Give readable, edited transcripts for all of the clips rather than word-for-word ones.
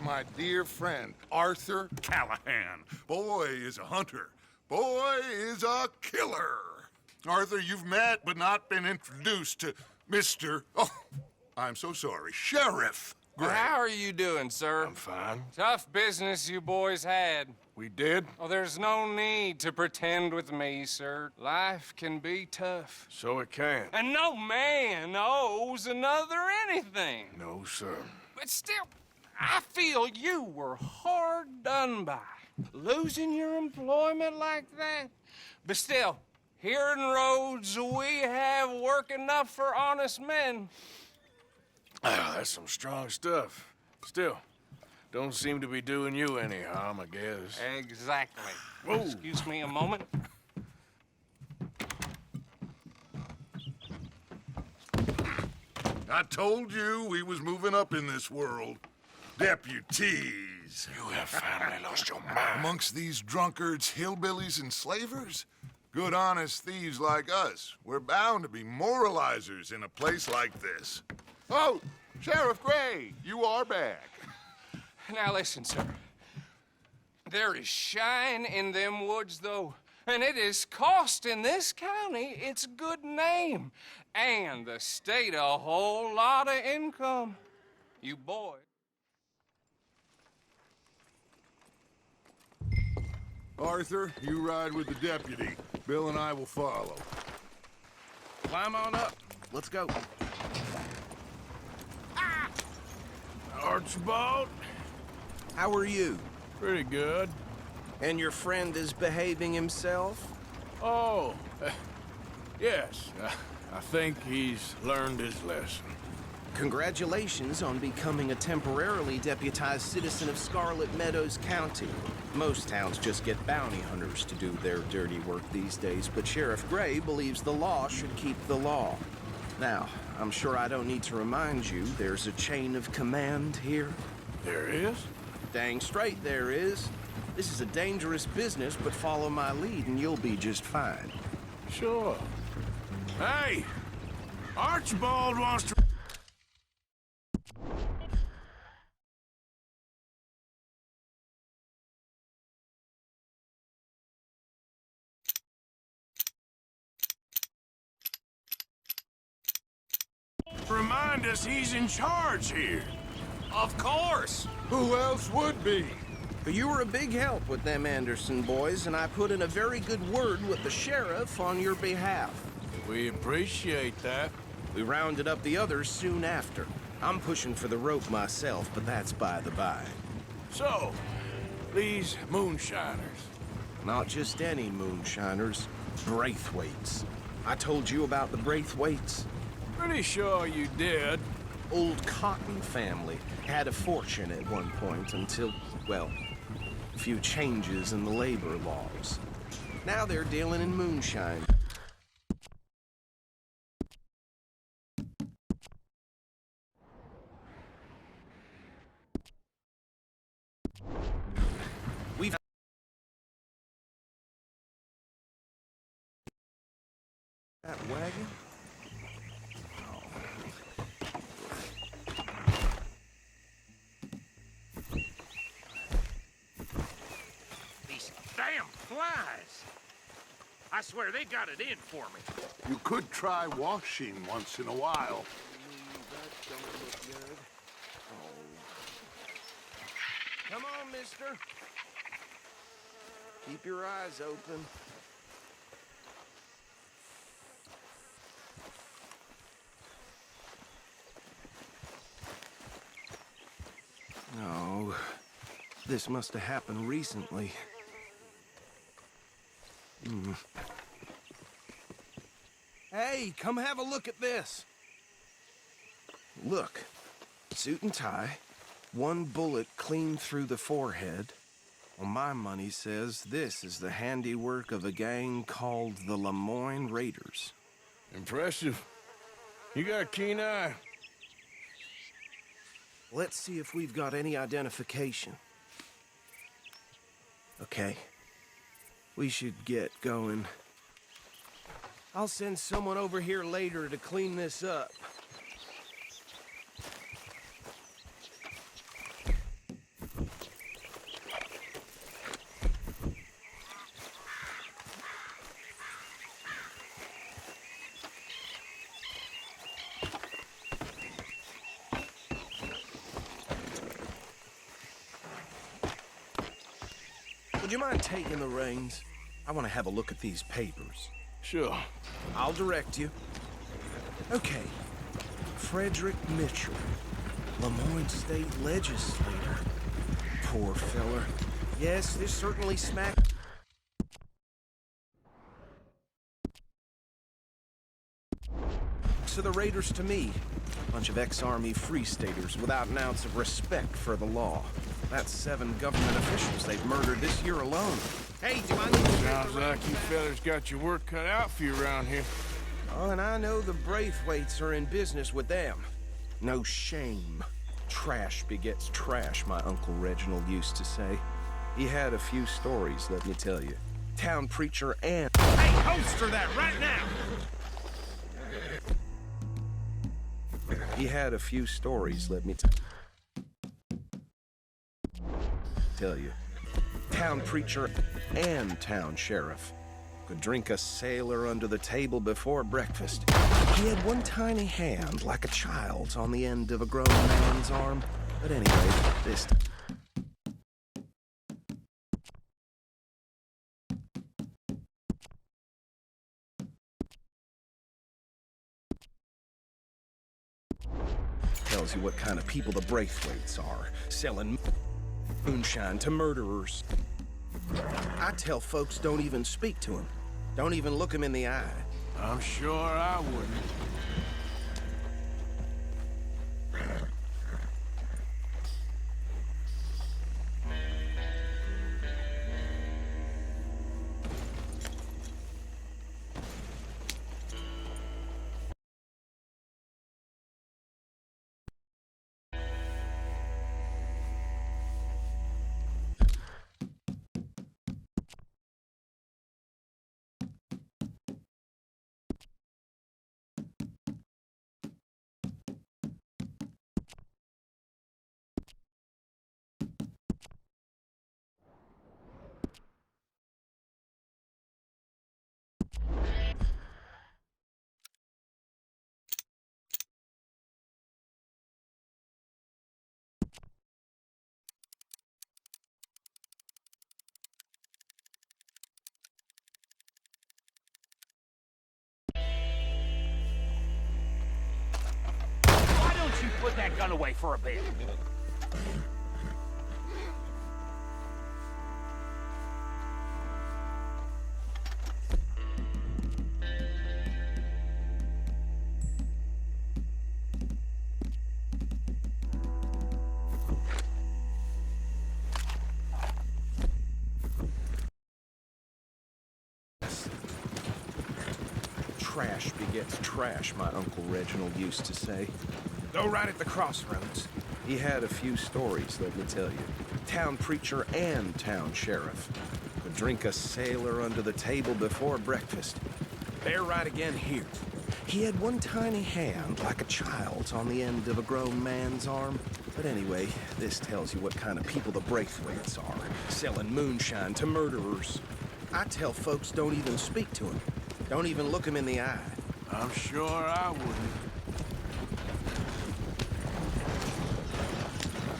my dear friend, Arthur Callahan. Boy is a hunter. Boy is a killer. Arthur, you've met but not been introduced to Mr. Oh, I'm so sorry, Sheriff Gray. How are you doing, sir? I'm fine. Tough business you boys had. We did? Oh, there's no need to pretend with me, sir. Life can be tough. So it can. And no man owes another anything. No, sir. But still, I feel you were hard done by. Losing your employment like that. But still, here in Rhodes, we have work enough for honest men. Ah, that's some strong stuff. Still, don't seem to be doing you any harm, I guess. Exactly. Whoa. Excuse me a moment. I told you we was moving up in this world. Deputies. You have finally lost your mind. Amongst these drunkards, hillbillies, and slavers? Good, honest thieves like us. We're bound to be moralizers in a place like this. Oh, Sheriff Gray, you are back. Now listen, sir. There is shine in them woods, though, and it is costing this county its good name and the state a whole lot of income. You boys. Arthur, you ride with the deputy. Bill and I will follow. Climb on up. Let's go. Archibald? How are you? Pretty good. And your friend is behaving himself? Oh, yes. I think he's learned his lesson. Congratulations on becoming a temporarily deputized citizen of Scarlet Meadows County. Most towns just get bounty hunters to do their dirty work these days, but Sheriff Gray believes the law should keep the law. Now, I'm sure I don't need to remind you there's a chain of command here. There is? Dang straight there is. This is a dangerous business, but follow my lead and you'll be just fine. Sure. Hey! Archibald wants to... Remind us he's in charge here. Of course. Who else would be? You were a big help with them Anderson boys, and I put in a very good word with the sheriff on your behalf. We appreciate that. We rounded up the others soon after. I'm pushing for the rope myself, but that's by the by. So, these moonshiners. Not just any moonshiners, Braithwaites. I told you about the Braithwaites. Pretty sure you did. Old Cotton family had a fortune at one point until, well, a few changes in the labor laws. Now they're dealing in moonshine. We've that wagon? Damn flies! I swear they got it in for me. You could try washing once in a while. That don't look good. Oh. Come on, mister. Keep your eyes open. No. This must have happened recently. Hey, come have a look at this. Look, suit and tie, one bullet clean through the forehead. Well, my money says this is the handiwork of a gang called the Lemoyne Raiders. Impressive. You got a keen eye. Let's see if we've got any identification. Okay. We should get going. I'll send someone over here later to clean this up. Would you mind taking the reins? I want to have a look at these papers. Sure. I'll direct you. Okay. Frederick Mitchell, Lemoyne State Legislator. Poor feller. Yes, this certainly smacks of the Raiders to me. Bunch of ex-Army Free Staters without an ounce of respect for the law. That's 7 government officials they've murdered this year alone. Hey, do I need to... Sounds like you fellas got your work cut out for you around here. Oh, and I know the Braithwaites are in business with them. No shame. Trash begets trash, my Uncle Reginald used to say. He had a few stories, let me tell you. Town preacher and... Hey, holster that right now! He had a few stories, let me tell you. Town preacher and town sheriff. Could drink a sailor under the table before breakfast. He had one tiny hand, like a child's, on the end of a grown man's arm. But anyway, this... tells you what kind of people the Braithwaites are, selling moonshine to murderers. I tell folks don't even speak to him. Don't even look him in the eye. I'm sure I wouldn't. Why don't you put that gun away for a bit? Trash begets trash, my Uncle Reginald used to say. Go right at the crossroads. He had a few stories, let me tell you. Town preacher and town sheriff. Could drink a sailor under the table before breakfast. Bear right again here. He had one tiny hand, like a child's, on the end of a grown man's arm. But anyway, this tells you what kind of people the Braithwaites are, selling moonshine to murderers. I tell folks don't even speak to him. Don't even look him in the eye. I'm sure I wouldn't.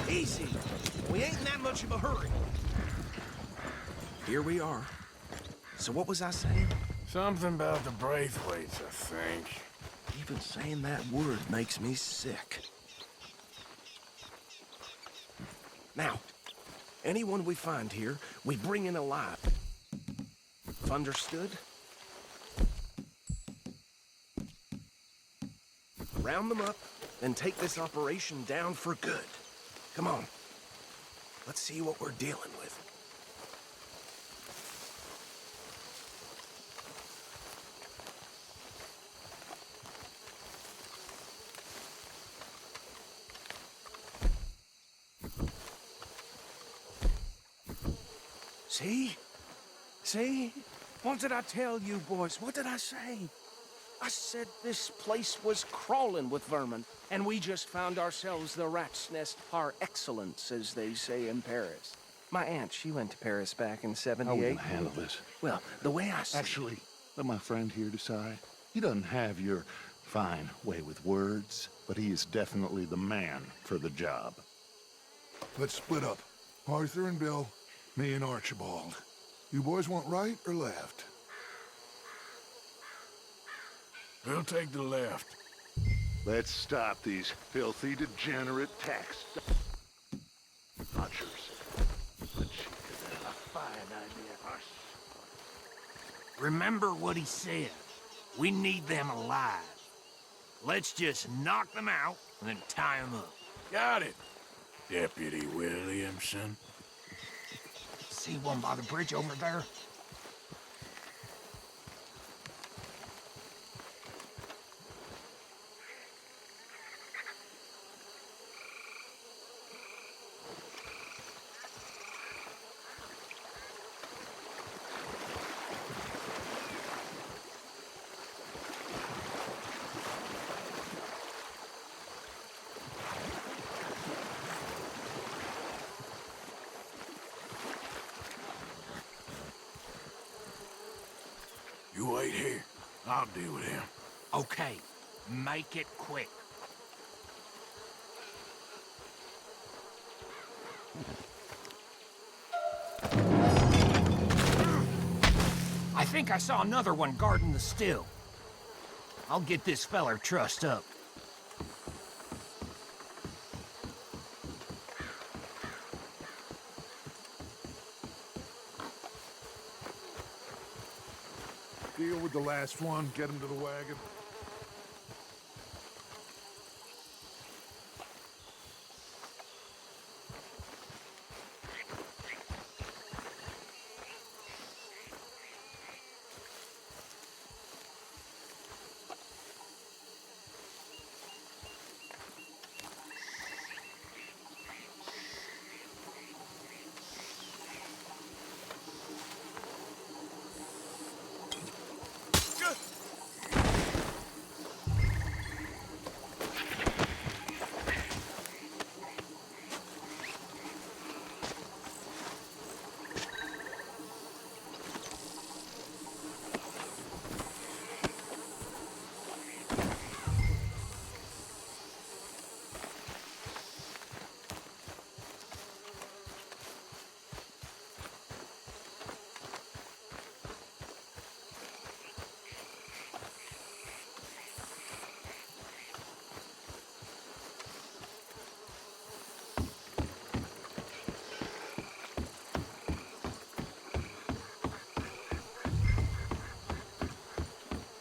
Easy. We ain't in that much of a hurry. Here we are. So what was I saying? Something about the Braithwaites, I think. Even saying that word makes me sick. Now, anyone we find here, we bring in alive. Understood? Round them up, and take this operation down for good. Come on. Let's see what we're dealing with. See? See? What did I tell you, boys? What did I say? I said this place was crawling with vermin, and we just found ourselves the rat's nest par excellence, as they say in Paris. My aunt, she went to Paris back in '78. How are we gonna handle this? Well, the way I see Actually, let my friend here decide. He doesn't have your fine way with words, but he is definitely the man for the job. Let's split up. Arthur and Bill, Me and Archibald. You boys want right or left? We'll take the left. Let's stop these filthy, degenerate tax dodgers. The chief is a fine idea. Remember what he said. We need them alive. Let's just knock them out and then tie them up. Got it, Deputy Williamson. See one by the bridge over there? You wait here. I'll deal with him. Okay, make it quick. I think I saw another one guarding the still. I'll get this feller trussed up. Deal with the last one, get him to the wagon.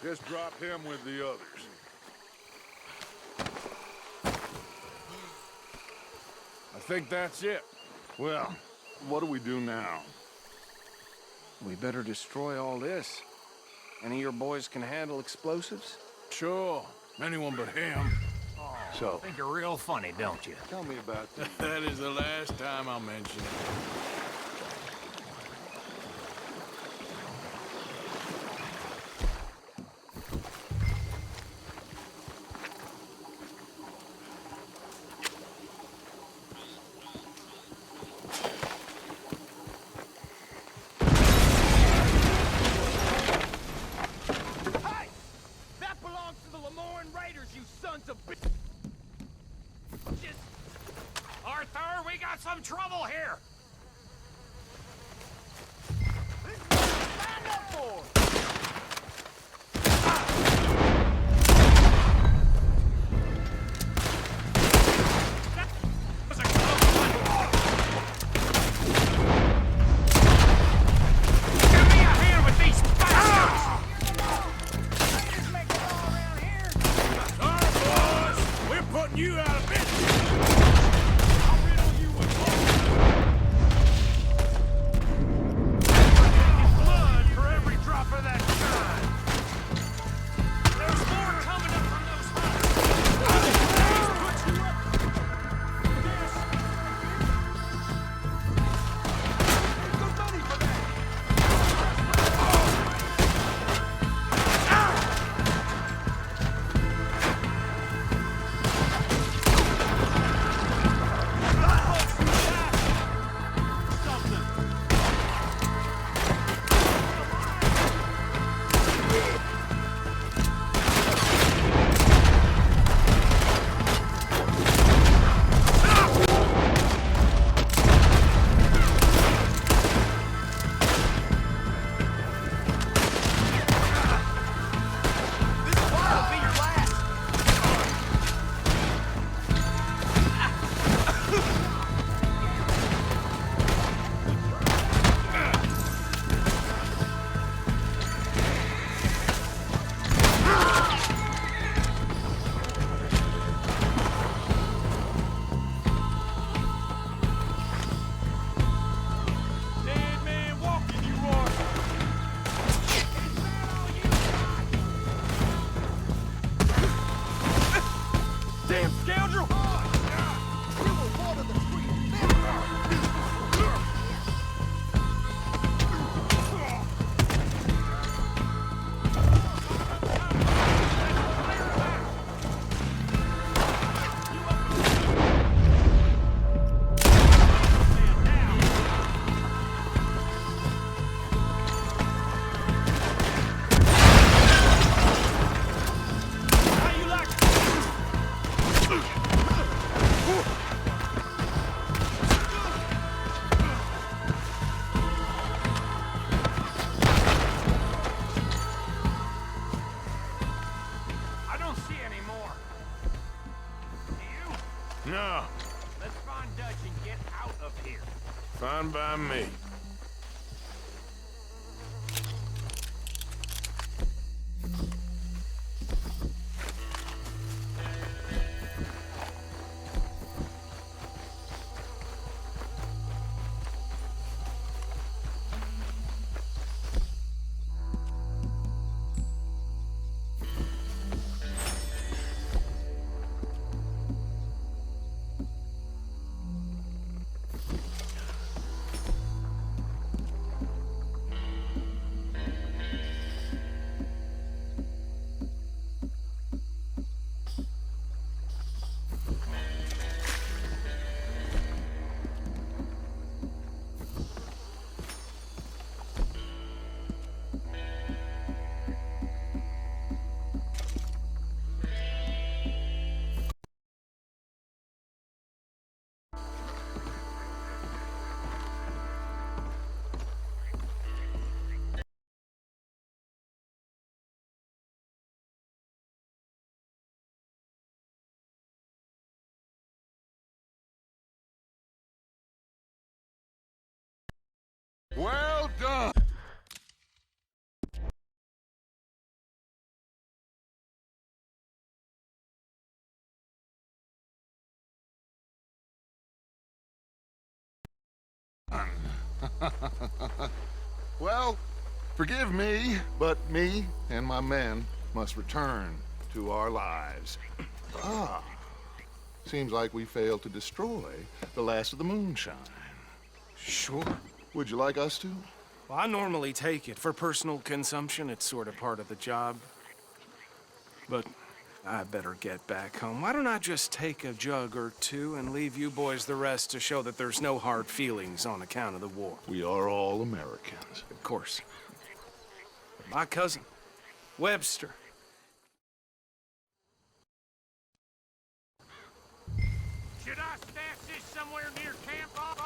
Just drop him with the others. I think that's it. Well, what do we do now? We better destroy all this. Any of your boys can handle explosives? Sure. Anyone but him. So, Think you're real funny, don't you? tell me about this. That is the last time I'll mention it. Arthur, we got some trouble here! Stand up for it! That was a close one! Give me a hand with these bastards! Ladies make it all around here! Sorry, boys. We're putting you out of business. No, Let's find Dutch and get out of here. fine by me. Well done. Well, forgive me, but me and my men must return to our lives. Ah, seems like we failed to destroy the last of the moonshine. Sure. Would you like us to? Well, I normally take it. For personal consumption, it's sort of part of the job. But I better get back home. Why don't I just take a jug or two and leave you boys the rest to show that there's no hard feelings on account of the war? We are all Americans. Of course. But my cousin, Webster. Should I stash this somewhere near camp?